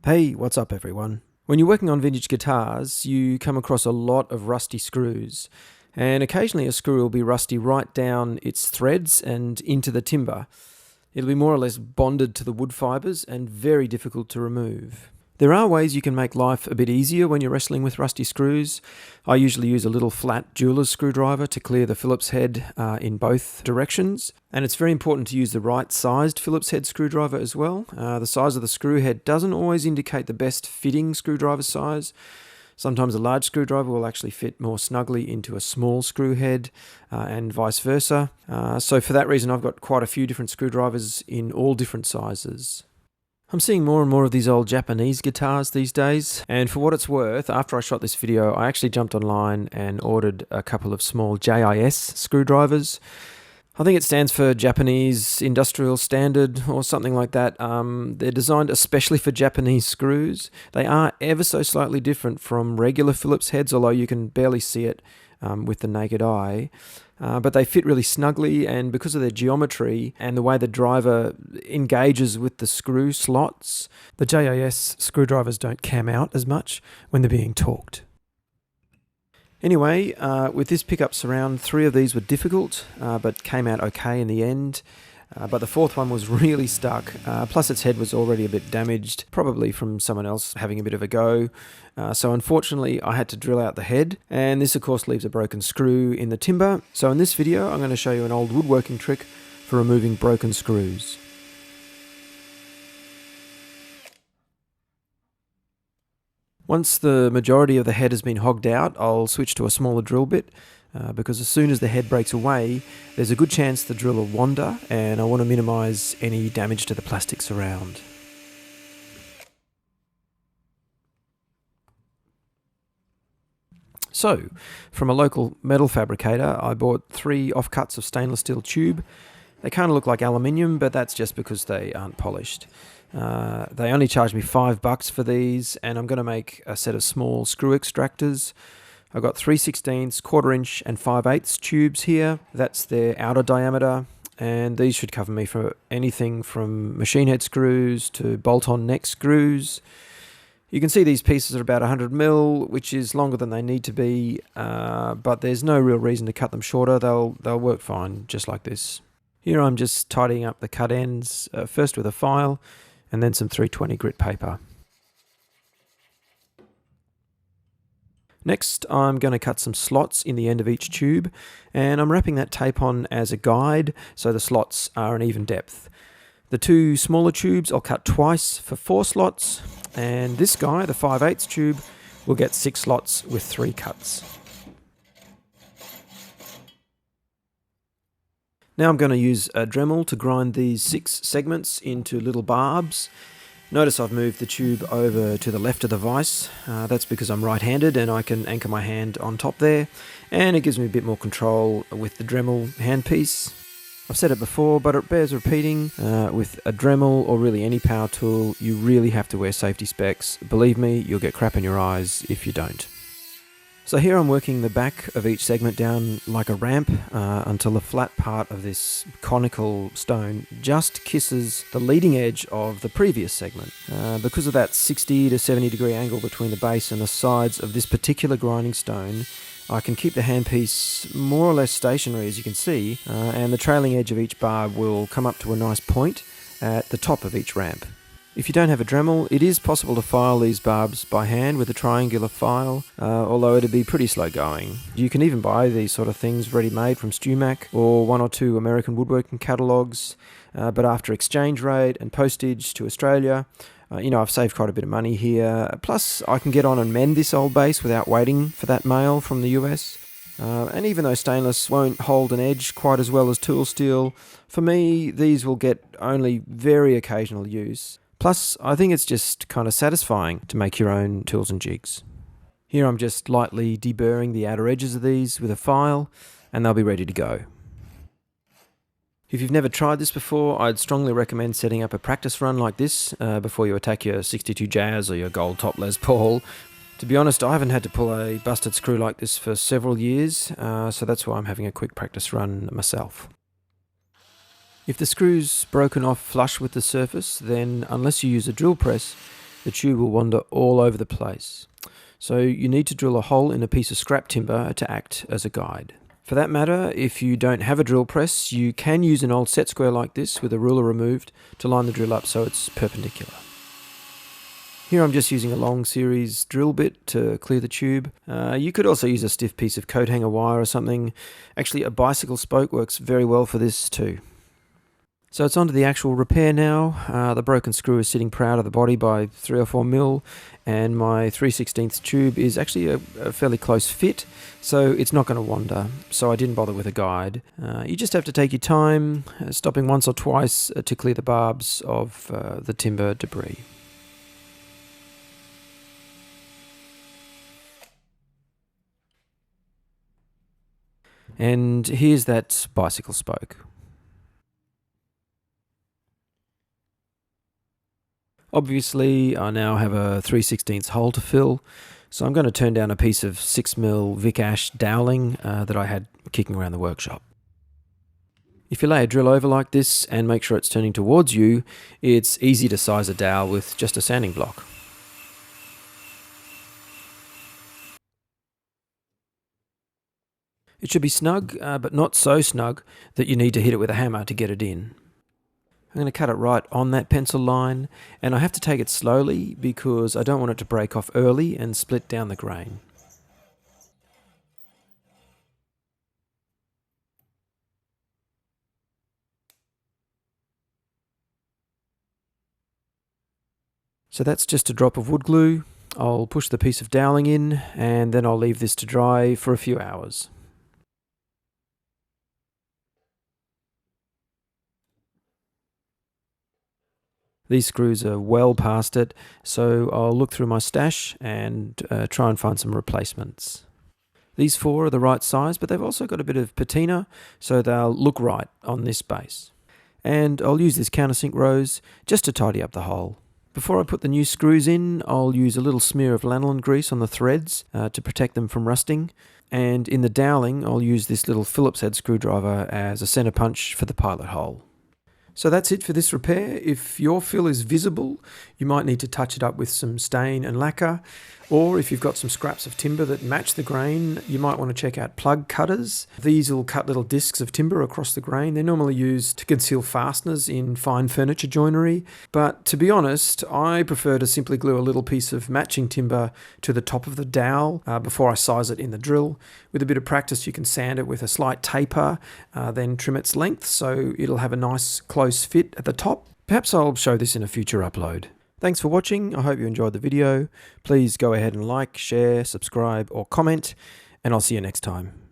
Hey, what's up everyone? When you're working on vintage guitars, you come across a lot of rusty screws, and occasionally a screw will be rusty right down its threads and into the timber. It'll be more or less bonded to the wood fibres and very difficult to remove. There are ways you can make life a bit easier when you're wrestling with rusty screws. I usually use a little flat jeweler's screwdriver to clear the Phillips head in both directions. And it's very important to use the right sized Phillips head screwdriver as well. The size of the screw head doesn't always indicate the best fitting screwdriver size. Sometimes a large screwdriver will actually fit more snugly into a small screw head and vice versa. So for that reason, I've got quite a few different screwdrivers in all different sizes. I'm seeing more and more of these old Japanese guitars these days, and for what it's worth, after I shot this video, I actually jumped online and ordered a couple of small JIS screwdrivers. I think it stands for Japanese Industrial Standard or something like that. They're designed especially for Japanese screws. They are ever so slightly different from regular Phillips heads, although you can barely see it with the naked eye. But they fit really snugly, and because of their geometry and the way the driver engages with the screw slots, the JIS screwdrivers don't cam out as much when they're being torqued. Anyway, with this pickup surround, 3 of these were difficult, but came out okay in the end. But the 4th one was really stuck, plus its head was already a bit damaged, probably from someone else having a bit of a go. So unfortunately I had to drill out the head, and this of course leaves a broken screw in the timber. So in this video I'm going to show you an old woodworking trick for removing broken screws. Once the majority of the head has been hogged out, I'll switch to a smaller drill bit. Because as soon as the head breaks away, there's a good chance the drill will wander, and I want to minimise any damage to the plastics around. So, from a local metal fabricator, I bought 3 offcuts of stainless steel tube. They kind of look like aluminium, but that's just because they aren't polished. They only charged me $5 for these, and I'm going to make a set of small screw extractors. I've got 3/16, 1/4 inch and 5/8 tubes here. That's their outer diameter, and these should cover me for anything from machine head screws to bolt-on neck screws. You can see these pieces are about 100mm, which is longer than they need to be, but there's no real reason to cut them shorter. They'll work fine just like this. Here I'm just tidying up the cut ends, first with a file and then some 320 grit paper. Next, I'm going to cut some slots in the end of each tube, and I'm wrapping that tape on as a guide so the slots are an even depth. The 2 smaller tubes I'll cut twice for 4 slots, and this guy, the 5/8 tube, will get 6 slots with 3 cuts. Now I'm going to use a Dremel to grind these 6 segments into little barbs. Notice I've moved the tube over to the left of the vise. That's because I'm right-handed and I can anchor my hand on top there, and it gives me a bit more control with the Dremel handpiece. I've said it before, but it bears repeating. With a Dremel, or really any power tool, you really have to wear safety specs. Believe me, you'll get crap in your eyes if you don't. So here I'm working the back of each segment down like a ramp until the flat part of this conical stone just kisses the leading edge of the previous segment. Because of that 60 to 70 degree angle between the base and the sides of this particular grinding stone, I can keep the handpiece more or less stationary, as you can see, and the trailing edge of each barb will come up to a nice point at the top of each ramp. If you don't have a Dremel, it is possible to file these barbs by hand with a triangular file, although it'd be pretty slow going. You can even buy these sort of things ready-made from StewMac or 1 or 2 American woodworking catalogues, but after exchange rate and postage to Australia, I've saved quite a bit of money here. Plus, I can get on and mend this old base without waiting for that mail from the US. And even though stainless won't hold an edge quite as well as tool steel, for me, these will get only very occasional use. Plus, I think it's just kind of satisfying to make your own tools and jigs. Here I'm just lightly deburring the outer edges of these with a file, and they'll be ready to go. If you've never tried this before, I'd strongly recommend setting up a practice run like this before you attack your 62 Jazz or your gold top Les Paul. To be honest, I haven't had to pull a busted screw like this for several years, so that's why I'm having a quick practice run myself. If the screw's broken off flush with the surface, then unless you use a drill press, the tube will wander all over the place. So you need to drill a hole in a piece of scrap timber to act as a guide. For that matter, if you don't have a drill press, you can use an old set square like this with a ruler removed to line the drill up so it's perpendicular. Here I'm just using a long series drill bit to clear the tube. You could also use a stiff piece of coat hanger wire or something. Actually, a bicycle spoke works very well for this too. So it's onto the actual repair now. The broken screw is sitting proud of the body by 3 or 4 mil, and my 3/16 tube is actually a fairly close fit, so it's not going to wander, so I didn't bother with a guide. You just have to take your time, stopping once or twice to clear the barbs of the timber debris. And here's that bicycle spoke. Obviously, I now have a 3/16 hole to fill, so I'm going to turn down a piece of 6mm Vic Ash doweling that I had kicking around the workshop. If you lay a drill over like this and make sure it's turning towards you, it's easy to size a dowel with just a sanding block. It should be snug, but not so snug that you need to hit it with a hammer to get it in. I'm going to cut it right on that pencil line, and I have to take it slowly because I don't want it to break off early and split down the grain. So that's just a drop of wood glue. I'll push the piece of doweling in, and then I'll leave this to dry for a few hours. These screws are well past it, so I'll look through my stash and try and find some replacements. These 4 are the right size, but they've also got a bit of patina, so they'll look right on this base. And I'll use this countersink rose just to tidy up the hole. Before I put the new screws in, I'll use a little smear of lanolin grease on the threads to protect them from rusting. And in the doweling, I'll use this little Phillips head screwdriver as a center punch for the pilot hole. So that's it for this repair. If your fill is visible, you might need to touch it up with some stain and lacquer, or if you've got some scraps of timber that match the grain, you might want to check out plug cutters. These will cut little discs of timber across the grain. They're normally used to conceal fasteners in fine furniture joinery, but to be honest, I prefer to simply glue a little piece of matching timber to the top of the dowel before I size it in the drill. With a bit of practice, you can sand it with a slight taper, then trim its length so it'll have a nice close fit at the top. Perhaps I'll show this in a future upload. Thanks for watching. I hope you enjoyed the video. Please go ahead and like, share, subscribe, or comment, and I'll see you next time.